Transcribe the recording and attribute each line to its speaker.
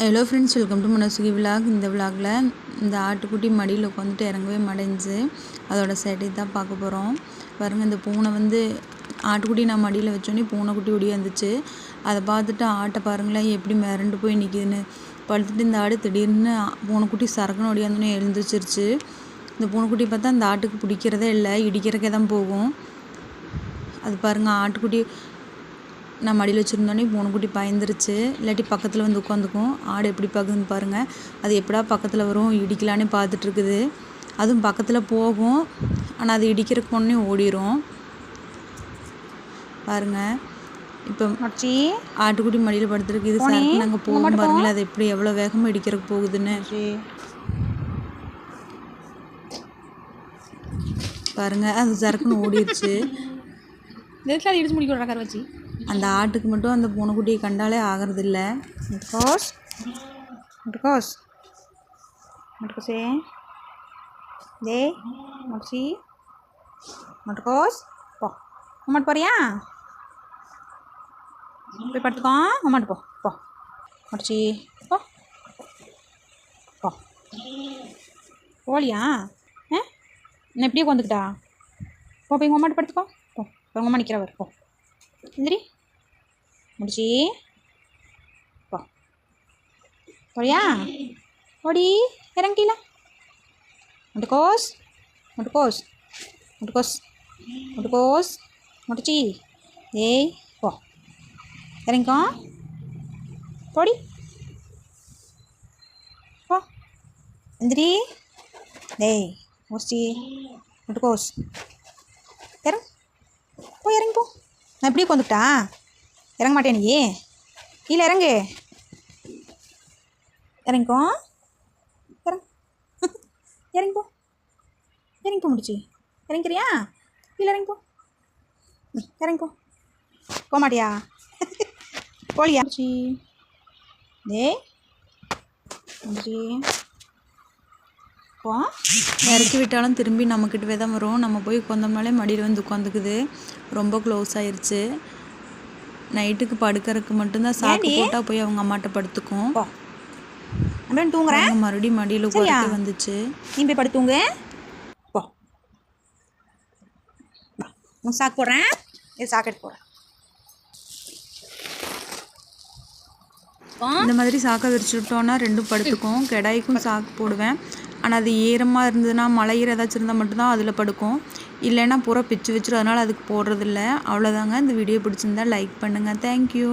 Speaker 1: Hello friends, welcome to Manosuki vlog. இந்த விலாகில் இந்த ஆட்டுக்குட்டி மடியில் உட்காந்துட்டு இறங்கவே மாட்டேங்குது. அதோட சேட்டை தான் பார்க்க போகிறோம். பாருங்கள், இந்த பூனை ஆட்டுக்குட்டி நான் மடியில் வச்சோன்னே பூனைக்குட்டி வந்துச்சு. அதை பார்த்துட்டு ஆட்டை பாருங்களேன் எப்படி மிரண்டு போய் நிற்கிதுன்னு. படுத்துட்டு இந்த ஆடு திடீர்னு பூனைக்குட்டி சரக்குன்னு ஓடியாந்தோன்னே எழுந்துச்சிருச்சு. இந்த பூனைக்குட்டி பார்த்தா அந்த ஆட்டுக்கு பிடிக்கிறதே இல்லை, இடிக்கிறக்கே தான் போகும். அது பாருங்கள், ஆட்டுக்குட்டி நான் மடியில் வச்சுருந்தோன்னே பூனைக்குட்டி பயந்துருச்சு. இல்லாட்டி பக்கத்தில் வந்து உட்காந்துக்கும். ஆடு எப்படி பார்க்குதுன்னு பாருங்கள். அது எப்படா பக்கத்தில் வரும் இடிக்கலான்னு பார்த்துட்ருக்குது. அதுவும் பக்கத்தில் போகும், ஆனால் அது இடிக்கிறதுக்கு ஒன்றே ஓடிடும். பாருங்கள், இப்போ ஆட்டுக்குட்டி மடியில் படுத்துருக்கு. இது சரக்கு நாங்கள் போகும் பாருங்களேன், அது எப்படி எவ்வளோ வேகமாக இடிக்கிறதுக்கு போகுதுன்னு பாருங்கள். அது சரக்குன்னு ஓடிடுச்சு.
Speaker 2: இடிச்சு முடிக்க வச்சு
Speaker 1: அந்த ஆட்டுக்கு மட்டும் அந்த பூனைக்குட்டியை கண்டாலே ஆகிறதில்ல.
Speaker 2: முட்டுக்கோஸே டேய் முட்டுக்கோஸ் போ. அம்மாட்டு போறியா? போய் படுத்துக்கோ. அம்மாட்டு போ போ முட்டுச்சி போ போ. போலியா? நான் எப்படியே உட்காந்துக்கிட்டா? போ போய் உங்கள் அம்மாட்டு படுத்துக்கோ. போ உங்கள் அம்மா நிற்கிறவர். போ எந்திரி முடிச்சி போ. போறியா? ஓடி இறங்கிட்டீங்களா? முட்டுக்கோஸ் முட்டுக்கோஸ் முட்டுக்கோஸ் முட்டுக்கோஸ் முட்டுச்சி ஏய் போ இறங்கிக்கோ. போடி போ எந்திரி. டேய் முடிச்சி முட்டுக்கோஸ் இறங்க போ. இறங்கி போ. நான் எப்படியே உட்காந்துக்கிட்டா? இறங்க மாட்டேன் நீ. கீழே இறங்கு. இறங்கிக்கோ. இறங்கி போ. இறங்கி போ முடிச்சு. இறங்கிக்கிறியா? கீழே இறங்கி போ. இறங்கி போ. போக மாட்டியா? போலியா? முடிச்சி டே முடிச்சி போ.
Speaker 1: இறக்கி விட்டாலும் திரும்பி நம்மக்கிட்டவே தான் வரும். நம்ம போய் உட்காந்தோம்னாலே மடியில் வந்து உட்காந்துக்குது. ரொம்ப க்ளோஸ் ஆயிடுச்சு. நைட்டுக்கு படுக்கிறதுக்கு மட்டும்தான் சாக்கு போட்டால் போய் அவங்க அம்மாட்ட படுத்துக்கும்.
Speaker 2: அப்படின்னு தூங்குறேன்.
Speaker 1: மறுபடியும் மடியில் உட்காந்து வந்துச்சு.
Speaker 2: நீ போய் படுத்துங்க. போ. சாக்கு போடுறேன். இது சாக்கு எடுத்து போடுறேன்.
Speaker 1: இந்த மாதிரி சாக்கை விரிச்சு விட்டோன்னா ரெண்டும் படுத்துக்கும். கெடாய்க்கும் சாக்கு போடுவேன். ஆனால் அது ஈரமாக இருந்ததுன்னா, மழை ஈரம் ஏதாச்சும் இருந்தால் மட்டும்தான் அதில் படுக்கும். இல்லைன்னா பூரா பிச்சு வச்சிடும். அதனால் அதுக்கு போடுறதில்ல. அவ்வளோதாங்க. இந்த வீடியோ பிடிச்சிருந்தா லைக் பண்ணுங்கள். தேங்க்யூ.